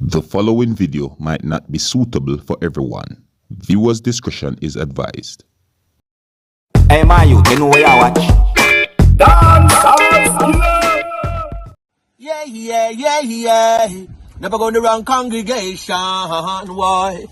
The following video might not be suitable for everyone. Viewers' discretion is advised. Hey man, you know where I watch? Dancehall. Yeah. Never go in the wrong congregation. Why?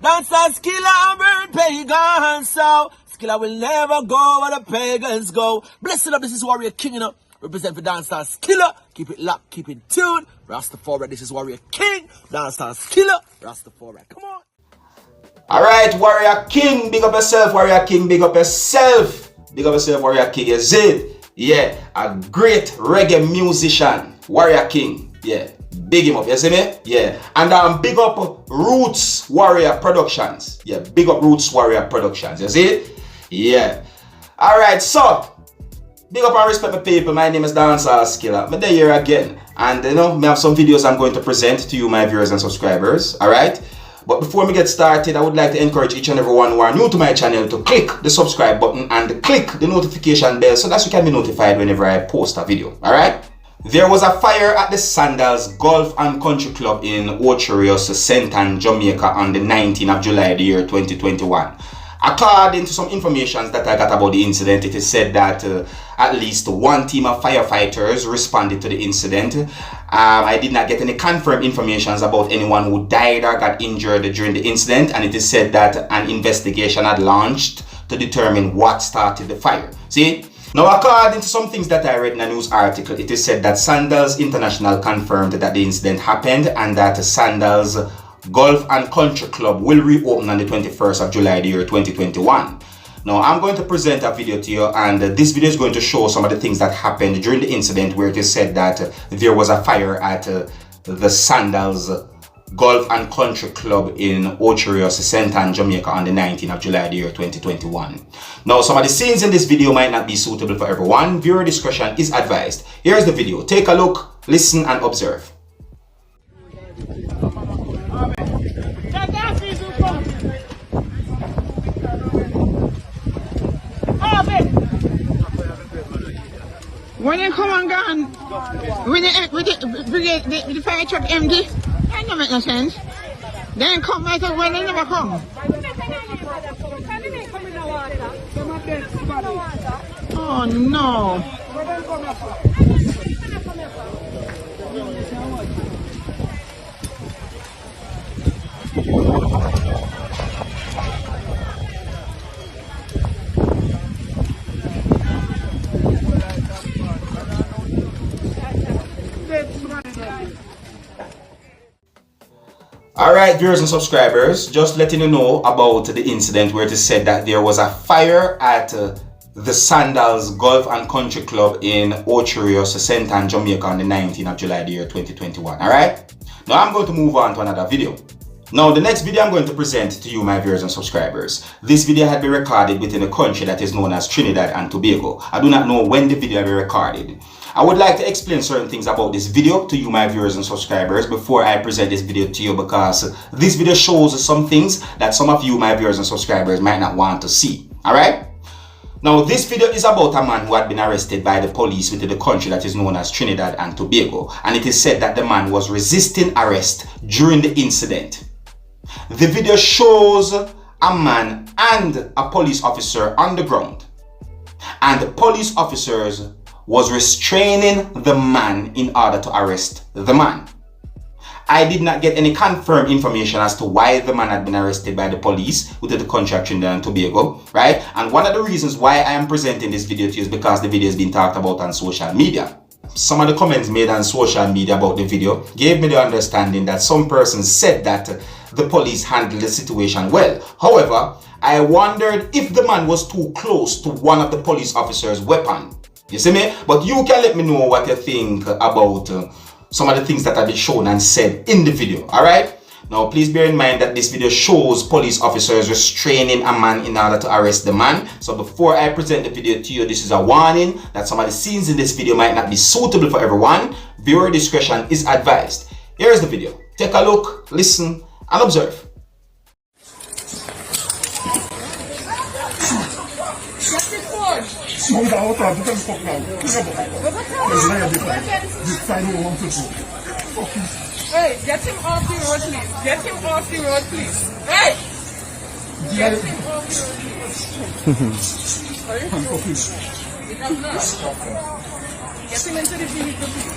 Dancehall skilla and burn pagans. So skilla will never go where the pagans go. Blessed up, this is Warrior King, you know. Represent for Dancehall skilla. Keep it locked, keep it tuned. Rastafari, this is Warrior King. Dancehall skilla. Rastafari, come on. Alright, Warrior King, big up yourself, Warrior King, big up yourself. Big up yourself, Warrior King, is it? Yeah, a great reggae musician, Warrior King. Yeah, big him up, you see me? Yeah, and big up Roots Warrior Productions. Yeah, big up Roots Warrior Productions, you see? Yeah. Alright, so, big up and respect my people. My name is Dancehall Skilla. I'm here again. And you know, I have some videos I'm going to present to you, my viewers and subscribers. Alright? But before we get started, I would like to encourage each and everyone who are new to my channel to click the subscribe button and click the notification bell so that you can be notified whenever I post a video. Alright? There was a fire at the Sandals Golf and Country Club in Ocherius, St. Ann, Jamaica on the 19th of July, the year 2021. According to some information that I got about the incident, it is said that at least one team of firefighters responded to the incident. I did not get any confirmed information about anyone who died or got injured during the incident, and it is said that an investigation had launched to determine what started the fire. See? Now, according to some things that I read in a news article, it is said that Sandals International confirmed that the incident happened and that Sandals Golf and Country Club will reopen on the 21st of July, the year 2021. Now, I'm going to present a video to you, and this video is going to show some of the things that happened during the incident where it is said that there was a fire at the Sandals Golf and Country Club in Ocherius, St. Ann, Jamaica on the 19th of July, the year 2021. Now, some of the scenes in this video might not be suitable for everyone. Viewer discretion is advised. Here's the video. Take a look, listen, and observe. When you come and gone, when the fire truck empty, that don't make no sense. Then come back when they never come. Oh no. Alright, viewers and subscribers, just letting you know about the incident where it is said that there was a fire at the Sandals Golf and Country Club in Ocherius, St. Ann, Jamaica on the 19th of July, the year 2021. Alright? Now I'm going to move on to another video. Now, the next video I'm going to present to you, my viewers and subscribers. This video had been recorded within a country that is known as Trinidad and Tobago. I do not know when the video had been recorded. I would like to explain certain things about this video to you, my viewers and subscribers, before I present this video to you, because this video shows some things that some of you, my viewers and subscribers, might not want to see. Alright? Now, this video is about a man who had been arrested by the police within the country that is known as Trinidad and Tobago. And it is said that the man was resisting arrest during the incident. The video shows a man and a police officer on the ground. And the police officers was restraining the man in order to arrest the man. I did not get any confirmed information as to why the man had been arrested by the police within the country of Trinidad and Tobago, right? And one of the reasons why I am presenting this video to you is because the video has been talked about on social media. Some of the comments made on social media about the video gave me the understanding that some persons said that the police handled the situation well. However, I wondered if the man was too close to one of the police officers' weapon. You see me? But you can let me know what you think about some of the things that have been shown and said in the video. Alright? Now, please bear in mind that this video shows police officers restraining a man in order to arrest the man. So before I present the video to you, this is a warning that some of the scenes in this video might not be suitable for everyone. Viewer discretion is advised. Here's the video. Take a look, listen, and observe. Slow down, you can stop now. This side we want to do. Hey, get him off the road, please. Get him off the road, please. Hey! Get him off the road, please. Get him into the vehicle, please.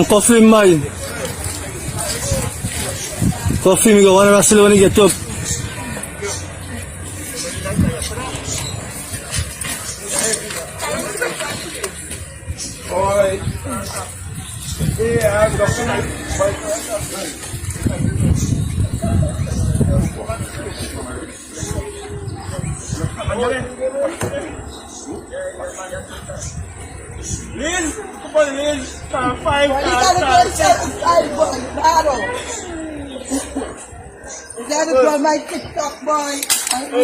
Coffee him, man. Coffee me, go one wrestle when he get up. Alright. Yeah, I've got Liz, come on, Liz. Five. Is that it for my TikTok boy?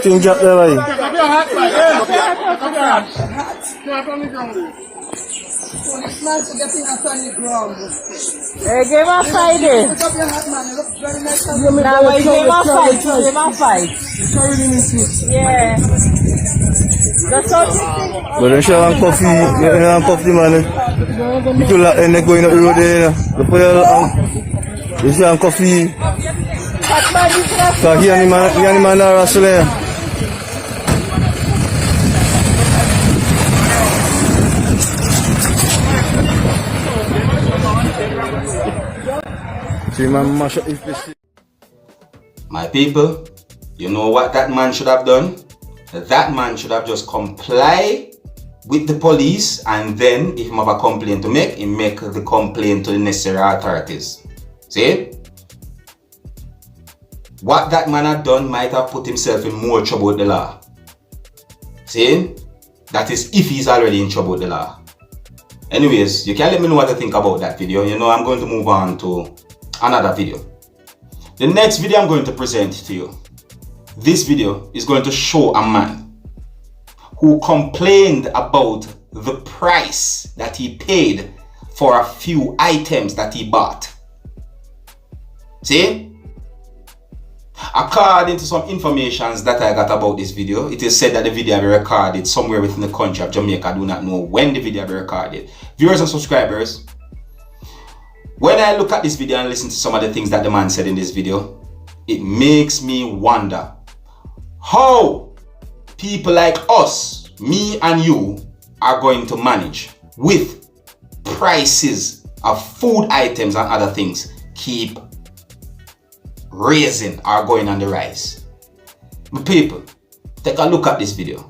Think up there, man. Policeman to get in up on the ground. Hey, give him a fight, eh? Put up your hat, man. You look very nice. Now, give him a fight. Give him a fight. Yeah. That's all. But then she have coffee, you have coffee, man. You could end up going up the road there, you see have coffee. So he and the man are wrestling. My people, you know what that man should have done? That man should have just comply with the police, and then if he have a complaint to make, he make the complaint to the necessary authorities. See? What that man had done might have put himself in more trouble with the law. See? That is if he's already in trouble with the law. Anyways, you can let me know what you think about that video. You know, I'm going to move on to another video. The next video I'm going to present to you. This video is going to show a man who complained about the price that he paid for a few items that he bought. See? According to some information that I got about this video, it is said that the video will be recorded somewhere within the country of Jamaica. I do not know when the video will be recorded. Viewers and subscribers, when I look at this video and listen to some of the things that the man said in this video, it makes me wonder how people like us, me and you, are going to manage with prices of food items and other things keep raising or going on the rise. But people, take a look at this video.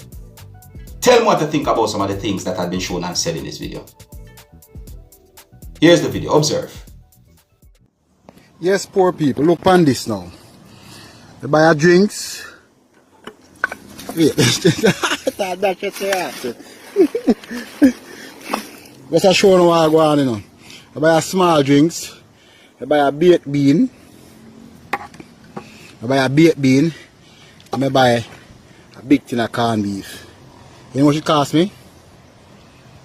Tell me what you think about some of the things that have been shown and said in this video. Here's the video. Observe. Yes, poor people. Look on this now. They buy a drinks. Wait. That's just Let's show you what I go on, you know. They buy a small drinks. They buy a baked bean. I buy a baked bean, and I buy a big tin of corned beef. You know what it cost me?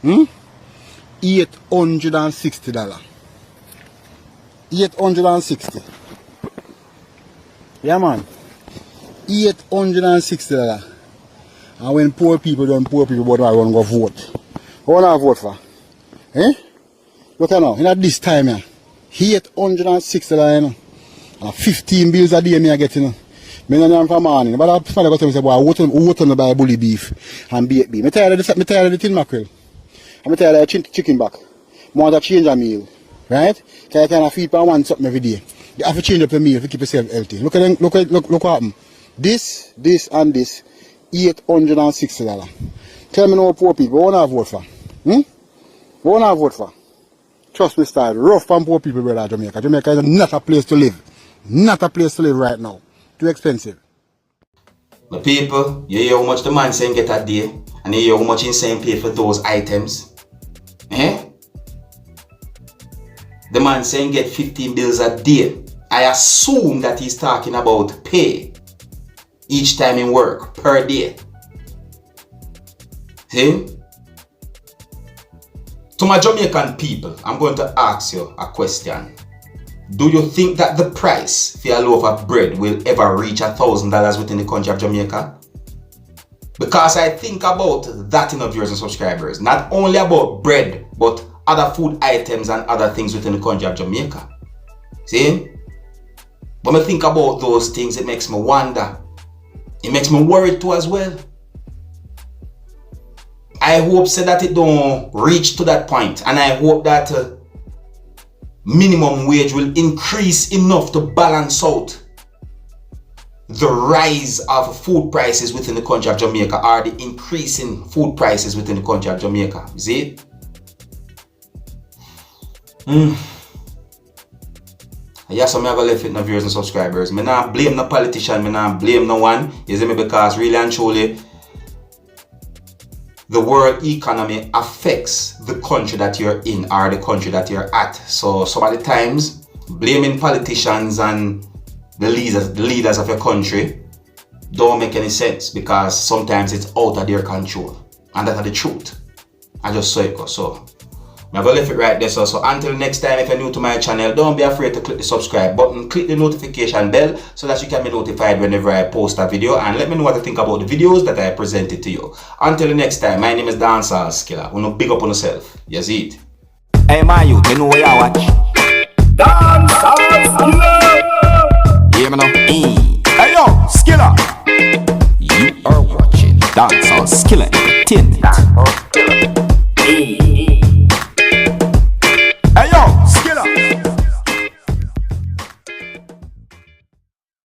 $860. $860. Yeah, man. $860. And when poor people don't poor people, but I want to go vote. What I vote for? Eh? Look at now, in this time here, $860, you know. 15 bills a day me I get, you know. Me no for morning. But I father got to me say, boy, what on buy bully beef and baked beef. Me tired of the tin mackerel. I'm tired of the chicken back. I want to change a meal. Right? So I can feed for one something every day. You have to change up your meal to keep yourself healthy. Look what happened. This and this, $860. Tell me now, poor people, what I vote for? What I vote for? Trust me, style rough for poor people, brother, Jamaica. Jamaica is not a place to live. Not a place to live right now. Too expensive. My people, you hear how much the man saying get a day, and you hear how much he's saying pay for those items. Eh? The man saying get 15 bills a day. I assume that he's talking about pay each time in work per day. See? To my Jamaican people, I'm going to ask you a question. Do you think that the price for a loaf of bread will ever reach $1,000 within the country of Jamaica? Because I think about that in our viewers and subscribers. Not only about bread, but other food items and other things within the country of Jamaica. See? When I think about those things, it makes me wonder. It makes me worried too as well. I hope so that it don't reach to that point, and I hope that minimum wage will increase enough to balance out the rise of food prices within the country of Jamaica, or the increasing food prices within the country of Jamaica. You see? Yes, I'm gonna left it no viewers and subscribers. Me not blame no politician, me not blame no one. You see me? Because really and truly, the world economy affects the country that you're in or the country that you're at. So some of the times, blaming politicians and the leaders of your country don't make any sense, because sometimes it's out of their control. And that's the truth. I just saw it go. So I'm gonna leave it right there. So until next time, if you're new to my channel, don't be afraid to click the subscribe button, click the notification bell so that you can be notified whenever I post a video, and let me know what you think about the videos that I presented to you. Until the next time, my name is Dancehall Skilla. You know, big up on yourself. You see it. Hey man, you know where you watch? Dancehall Skilla. Hear me now? Hey yo, Skilla. You are watching Dancehall Skilla TNT.